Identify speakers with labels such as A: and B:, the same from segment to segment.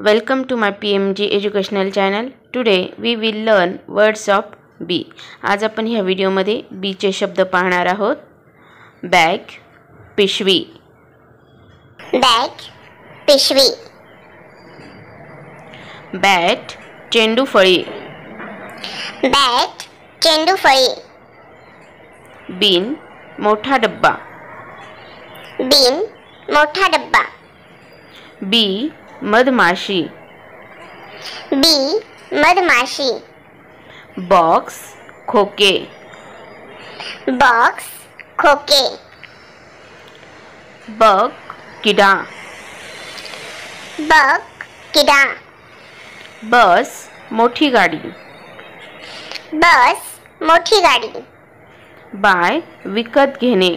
A: Welcome to my PMG educational channel. Today we will learn words of bee. आज आपण ह्या व्हिडिओमध्ये बी चे शब्द पाहणार आहोत. बॅग, पिशवी.
B: बॅग, पिशवी.
A: बॅट, चेंडू फळी.
B: बॅट, चेंडू फळी.
A: बीन, मोठा डब्बा.
B: बीन, मोठा डब्बा.
A: बी, मधमाशी.
B: बी, मधमाशी.
A: बॉक्स, खोके.
B: बॉक्स, खोके.
A: बग, किडा.
B: बग, किडा.
A: बस, मोठी गाडी.
B: बस, मोठी गाडी.
A: बाय, विकत घेणे.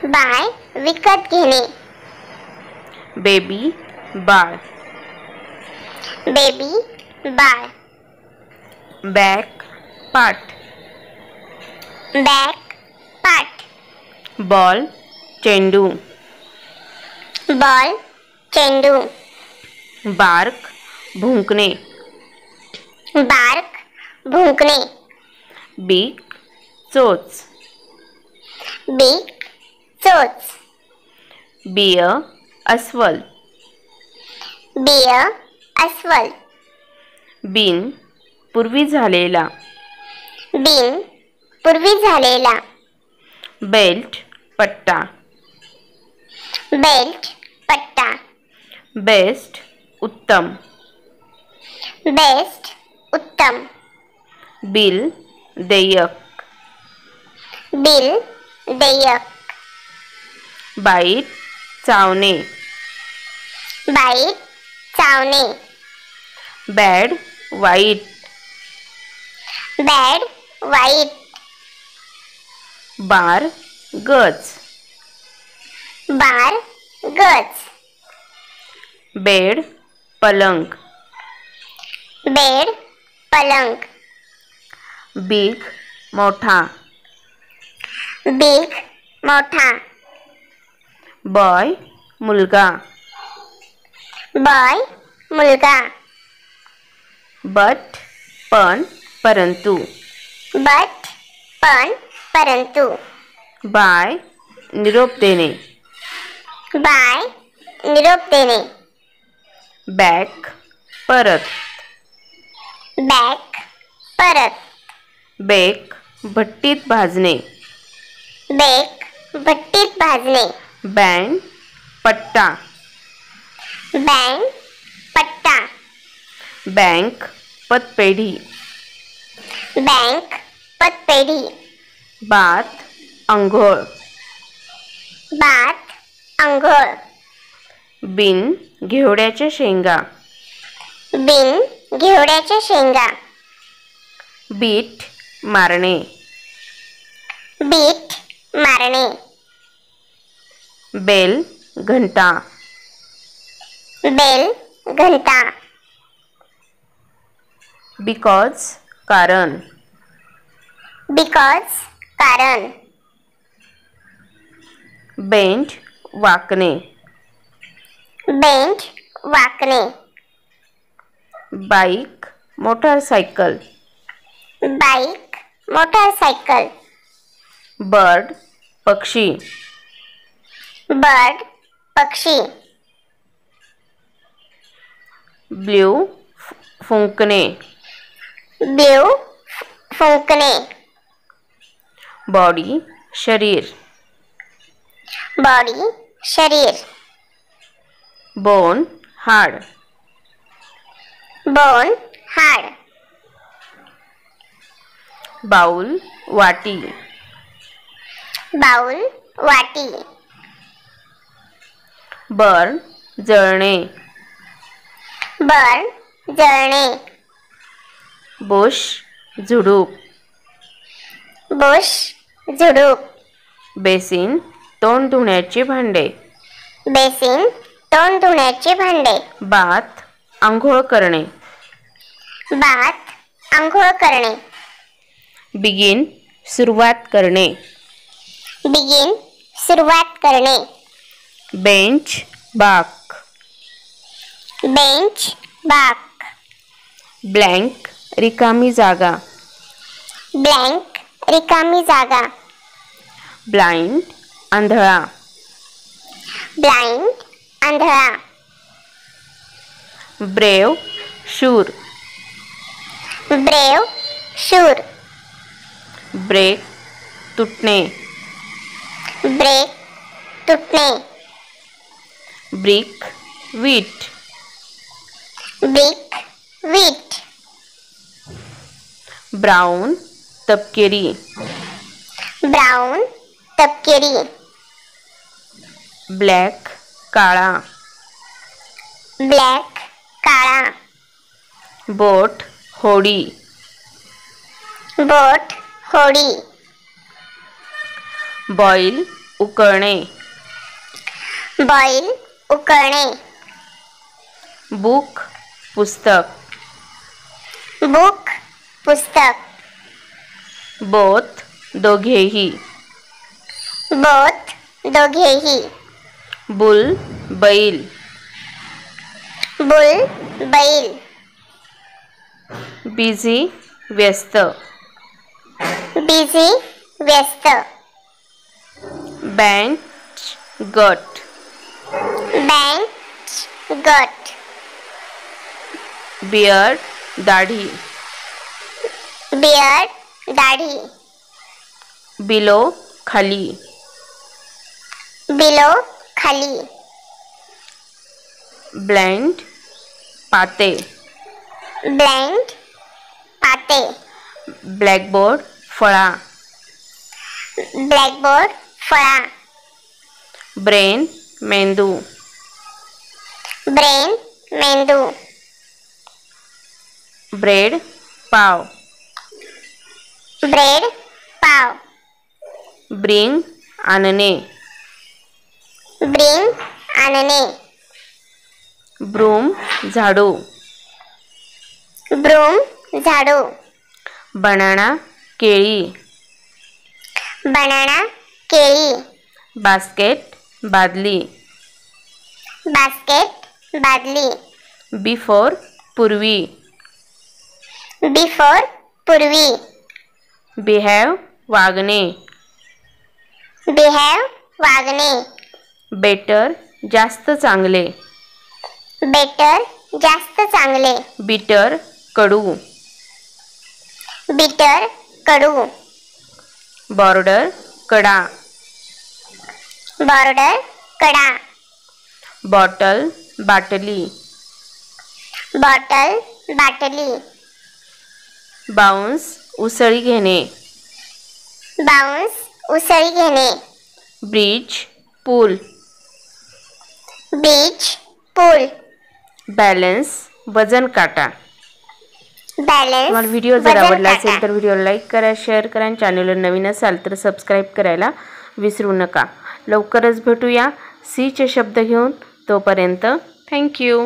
B: बाय, विकत घेणे.
A: बेबी, बाळ.
B: बेबी, बाळ.
A: बॅक, पाट.
B: बॅग, पाट.
A: बॉल, चेंडू.
B: बॉल, चेंडू.
A: बार्क, भुंकणे.
B: बार्क, भुंकणे.
A: बीक, चोच.
B: बीक, चोच.
A: बिय, अस्वल.
B: बिय, अस्वल.
A: बिन, पूर्वी झालेला.
B: बिन, पूर्वी झालेला.
A: बेल्ट, पट्टा.
B: बेल्ट, पट्टा.
A: बेस्ट, उत्तम.
B: बेस्ट, उत्तम.
A: बिल, देयक.
B: बिल, देयक.
A: बाईट, चावणे.
B: बाईट, चावणे.
A: बॅड, वाईट.
B: बॅड, वाईट.
A: बार, गज.
B: बार, गज.
A: बेड, पलंग.
B: बेड, पलंग.
A: बिग, मोठा.
B: बिग, मोठा.
A: बॉय, मुलगा.
B: बॉय, मुलगा.
A: बट, पण, परंतु.
B: बट, पण, परंतु.
A: बाय, निरोप देणे.
B: बाय, निरोप देणे.
A: बॅक, परत.
B: बॅक, परत.
A: बेक, भट्टीत भाजणे.
B: बेक, भट्टीत भाजणे.
A: बँड, पट्टा.
B: बँड, पट्टा.
A: बँक, पतपेढी.
B: बँक, पतपेढी.
A: बात, अंघोळ.
B: बात, अंघोळ.
A: बिन, घेवड्याच्या शेंगा.
B: बिन, घेवड्याच्या शेंगा.
A: बीट, मारणे.
B: बीट, मारणे.
A: बेल, घंटा.
B: बेल, घंटा.
A: बिकॉज, कारण.
B: बिकॉज, कारण.
A: बेंड, वाकणे.
B: बेंड, वाकणे.
A: Bike, motorcycle.
B: Bike, motorcycle.
A: Bird, पक्षी.
B: बर्ड, पक्षी.
A: ब्ल्यू, फुंकणे.
B: ब्ल्यू, फुंकणे.
A: बॉडी, शरीर.
B: बॉडी, शरीर.
A: बोन, हाड.
B: बोन, हाड.
A: बाउल, वाटी.
B: बाउल, वाटी.
A: बर्न, जळणे.
B: बर्न, जळणे.
A: बुश, झुडूप.
B: बुश, झुडूप.
A: बेसिन, तोंड धुण्याचे भांडे.
B: बेसिन, तोंड धुण्याचे भांडे.
A: बाथ, आंघोळ करणे.
B: बाथ, आंघोळ करणे.
A: बिगिन, सुरुवात करणे.
B: बिगिन, सुरुवात करणे.
A: बेंच, बाक.
B: बेंच बाक.
A: ब्लँक रिकामी जागा.
B: ब्लँक रिकामी जागा.
A: ब्लाइंड आंधळा.
B: ब्लाइंड आंधळा.
A: ब्रेव शूर.
B: ब्रेव शूर.
A: ब्रेक तुटणे.
B: ब्रेक तुटणे.
A: ब्रिक वीट.
B: ब्रिक वीट.
A: ब्राऊन तपकिरी.
B: ब्राऊन तपकिरी.
A: ब्लॅक काळा.
B: ब्लॅक काळा.
A: बोट होडी.
B: बोट होडी.
A: बॉईल उकळणे.
B: बॉईल उकळणे.
A: बुक पुस्तक.
B: बुक पुस्तक.
A: बोथ दोघेही.
B: बोथ दोघेही.
A: बुल बैल.
B: बुल बैल.
A: बिझी व्यस्त.
B: बिझी व्यस्त.
A: बेंच गट.
B: बेंच गट.
A: बियर्ड दाढी.
B: बियर्ड दाढी.
A: बिलो खाली.
B: बिलो खाली.
A: ब्लाइंड पाते.
B: ब्लाइंड पाते.
A: ब्लॅकबोर्ड फळा.
B: ब्लॅकबोर्ड फळा.
A: ब्रेन मेंदू.
B: ब्रेन मेंदू.
A: ब्रेड पाव.
B: ब्रेड पाव.
A: ब्रिंग आणणे.
B: ब्रिंग आणणे.
A: ब्रूम झाडू.
B: ब्रूम झाडू.
A: बनाना केळी.
B: बनाना केळी.
A: बास्केट बादली.
B: बास्केट बादली.
A: बिफोर पूर्वी.
B: बिफोर पूर्वी.
A: बिहेव वागणे.
B: बिहेव वागणे.
A: बेटर जास्त चांगले.
B: बेटर जास्त चांगले.
A: बिटर कडू.
B: बिटर कडू.
A: बॉर्डर कडा.
B: बॉर्डर कडा.
A: बॉटल बाटली.
B: बॉटल बाटली.
A: बाउन्स उसळी घेणे.
B: बाउन्स उसळी घेणे.
A: ब्रिज पूल.
B: बीच पूल.
A: बॅलन्स वजन काटा.
B: बॅलन्स
A: तुम्हाला व्हिडिओ जर
B: वजन
A: आवडला
B: काटा.
A: असेल तर व्हिडिओला लाईक करा, शेअर करा आणि चॅनलवर नवीन असाल तर सबस्क्राईब करायला विसरू नका. लवकरच भेटूया सी चे शब्द घेऊन. तोपर्यंत थँक्यू.